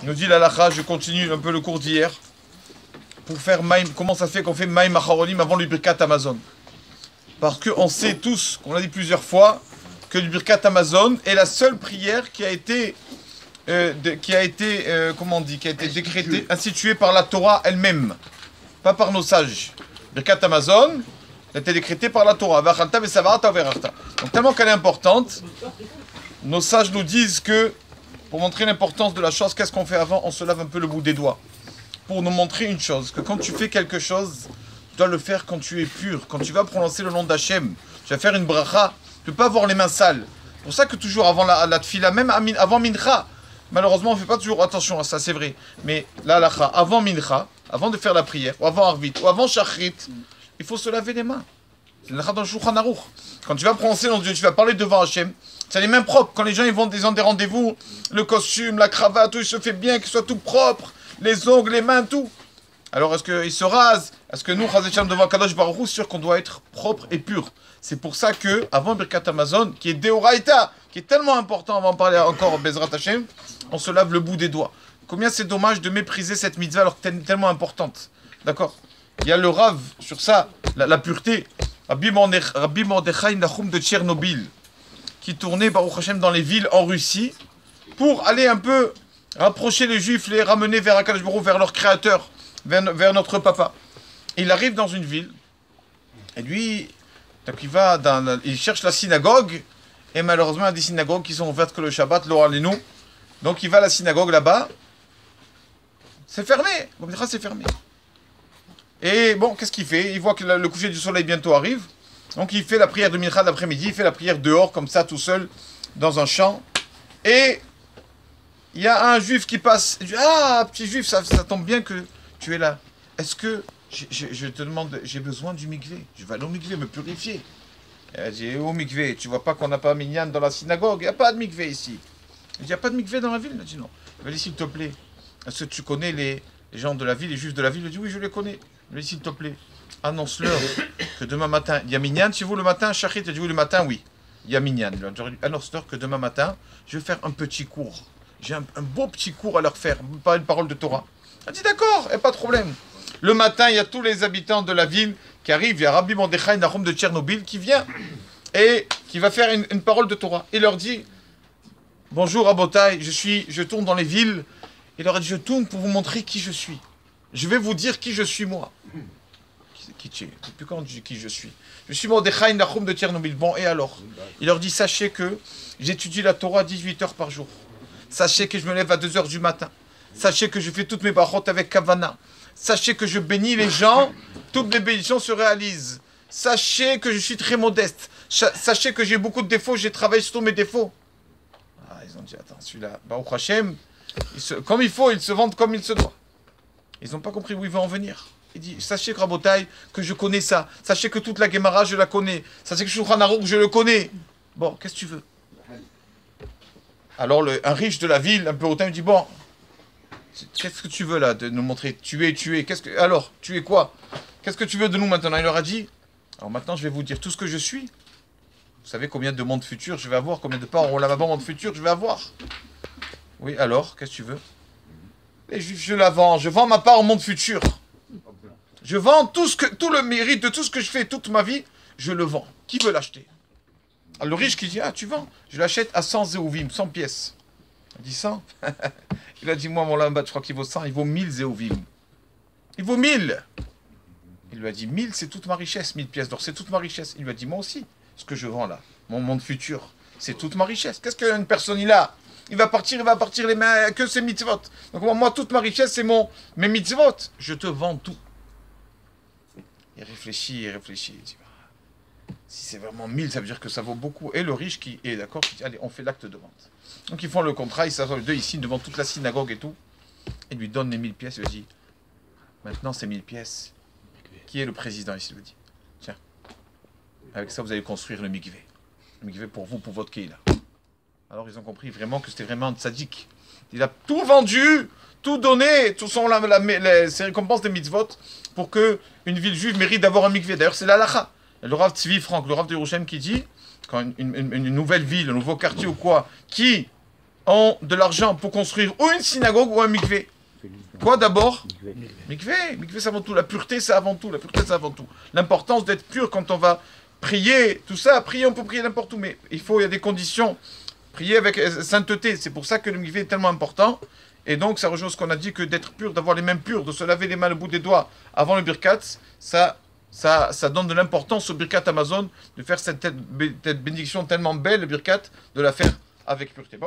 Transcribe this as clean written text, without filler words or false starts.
Nous dit l'halakha, je continue un peu le cours d'hier. Pour faire Maïm, comment ça fait qu'on fait Maïm Acharonim avant le Birkat Amazon? Parce qu'on sait tous, qu'on l'a dit plusieurs fois, que le Birkat Amazon est la seule prière qui a été, comment on dit, qui a été décrétée, instituée par la Torah elle-même, pas par nos sages. Birkat Amazon a été décrétée par la Torah. Donc tellement qu'elle est importante, nos sages nous disent que, pour montrer l'importance de la chose, qu'est-ce qu'on fait avant? On se lave un peu le bout des doigts. Pour nous montrer une chose, que quand tu fais quelque chose, tu dois le faire quand tu es pur. Quand tu vas prononcer le nom d'Hachem, tu vas faire une bracha, tu ne peux pas avoir les mains sales. C'est pour ça que toujours avant la tfila, même avant mincha, malheureusement on ne fait pas toujours attention à ça, c'est vrai. Mais la halakha, avant mincha, avant de faire la prière, ou avant arvit, ou avant shachrit, il faut se laver les mains. C'est le dans le Shulchan Aruch. Quand tu vas prononcer le nom de Dieu, tu vas parler devant Hachem, tu as les mains propres. Quand les gens ils ont des rendez-vous, le costume, la cravate, tout, il se fait bien, qu'il soit tout propre. Les ongles, les mains, tout. Alors, est-ce qu'il se rase? Est-ce que nous, Chazécham, devant Kadosh Baruch Hu, c'est sûr qu'on doit être propre et pur. C'est pour ça que, avant Birkat Amazon, qui est Deoraita, qui est tellement important, on va en parler encore, Bezrat Hashem, on se lave le bout des doigts. Combien c'est dommage de mépriser cette mitzvah alors qu'elle est tellement importante. D'accord? Il y a le Rav sur ça, la pureté. Rabbi Mordechai Nachum de Tchernobyl, qui tournait, Baruch Hashem, dans les villes en Russie, pour aller un peu rapprocher les Juifs, les ramener vers Akadosh Baruch Hu, vers leur Créateur, vers notre Papa. Il arrive dans une ville, et lui, donc il cherche la synagogue, et malheureusement, il y a des synagogues qui sont ouvertes que le Shabbat, l'Oralinu. Donc il va à la synagogue là-bas, c'est fermé, c'est fermé. Et bon, qu'est-ce qu'il fait? Il voit que le coucher du soleil bientôt arrive, donc il fait la prière de Mincha l'après-midi, il fait la prière dehors, comme ça, tout seul, dans un champ, et il y a un juif qui passe. Il dit, ah, petit juif, ça tombe bien que tu es là. Est-ce que, je te demande, j'ai besoin du mikvé. Je vais aller au mikvé, me purifier. Il dit, au mikvé, tu vois pas qu'on n'a pas minyan dans la synagogue? Il n'y a pas de mikvé ici. Il dit, il n'y a pas de mikvé dans la ville? Il dit, non. Il dit, s'il te plaît, est-ce que tu connais les gens de la ville, les juifs de la ville? Il dit, oui, je les connais. Il dit, s'il te plaît, annonce-leur que demain matin, il y a minyan. Si vous le matin, Shachrit, il dit, oui, le matin, oui. Il y a minyan. Annonce-leur que demain matin, je vais faire un petit cours. J'ai un beau petit cours à leur faire, pas une parole de Torah. Elle dit d'accord, et pas de problème. Le matin, il y a tous les habitants de la ville qui arrivent. Il y a Rabbi Mordechai Nachum de Tchernobyl qui vient et qui va faire une parole de Torah. Il leur dit, bonjour Rabotai, je tourne dans les villes. Il leur a dit, je tourne pour vous montrer qui je suis. Je vais vous dire qui je suis moi. Qui tu es? Depuis quand tu dis qui je suis? Je suis Mordechai Nachum de Tchernobyl. Bon, et alors? Il leur dit, sachez que j'étudie la Torah 18 heures par jour. Sachez que je me lève à 2 h du matin. Sachez que je fais toutes mes brachot avec Kavana. Sachez que je bénis les gens. Toutes mes bénédictions se réalisent. Sachez que je suis très modeste. Sachez que j'ai beaucoup de défauts. J'ai travaillé sur tous mes défauts. Ah, ils ont dit, attends, celui-là, Baruch Hashem, comme il faut, ils se vendent comme il se doit. Ils n'ont pas compris où il veut en venir. Il dit, sachez, Rabotai, que je connais ça. Sachez que toute la Gemara, je la connais. Sachez que Shulchan Aruch, je le connais. Bon, qu'est-ce que tu veux? Alors un riche de la ville, un peu hautain, me dit, bon, qu'est-ce que tu veux là de nous montrer? Tu es. Alors, tu es quoi? Qu'est-ce que tu veux de nous maintenant? Il leur a dit, alors maintenant je vais vous dire tout ce que je suis. Vous savez combien de mondes futurs je vais avoir? Combien de parts au lavabo monde futur je vais avoir? Oui, alors, qu'est-ce que tu veux? Les juifs, je la vends. Je vends ma part au monde futur. Je vends tout le mérite de tout ce que je fais toute ma vie, je le vends. Qui veut l'acheter? Alors, le riche qui dit, ah, tu vends? Je l'achète à 100 zéovim, 100 pièces. Il dit 100. Il a dit, moi, mon lambat, je crois qu'il vaut 100, il vaut 1000 zéovim. Il vaut 1000. Il lui a dit, 1000, c'est toute ma richesse, 1000 pièces d'or, c'est toute ma richesse. Il lui a dit, moi aussi, ce que je vends là, mon monde futur, c'est toute ma richesse. Qu'est-ce qu'une personne, il a? Il va partir les mains, que ses mitzvot. Donc, moi, toute ma richesse, c'est mes mitzvot. Je te vends tout. Il réfléchit, il dit, si c'est vraiment 1000, ça veut dire que ça vaut beaucoup. Et le riche qui est d'accord, qui dit, allez, on fait l'acte de vente. Donc ils font le contrat, ils s'assoient les deux ici devant toute la synagogue et tout. Il lui donne les 1000 pièces, il lui dit, maintenant ces 1000 pièces, qui est le président ici? Il lui dit, tiens, avec ça vous allez construire le mikvé. Le mikvé pour vous, pour votre keïla. Alors ils ont compris vraiment que c'était vraiment un tzaddik. Il a tout vendu, tout donné, tout ses récompenses des mitzvot pour que une ville juive mérite d'avoir un mikvé. D'ailleurs c'est l'halakha. Le Rav Tzvi Frank, le Rav de Yerushalm qui dit, quand une nouvelle ville, un nouveau quartier ou quoi, qui ont de l'argent pour construire ou une synagogue ou un mikvé. Quoi d'abord? Mikvé. Mikvé, c'est avant tout. La pureté, c'est avant tout. La pureté, c'est avant tout. L'importance d'être pur quand on va prier, tout ça. Prier, on peut prier n'importe où, mais il y a des conditions. Prier avec sainteté. C'est pour ça que le mikvé est tellement important. Et donc, ça rejoint ce qu'on a dit, que d'être pur, d'avoir les mains pures, de se laver les mains au bout des doigts avant le birkat, ça donne de l'importance au birkat Amazon, de faire cette bénédiction tellement belle, le birkat, de la faire avec pureté.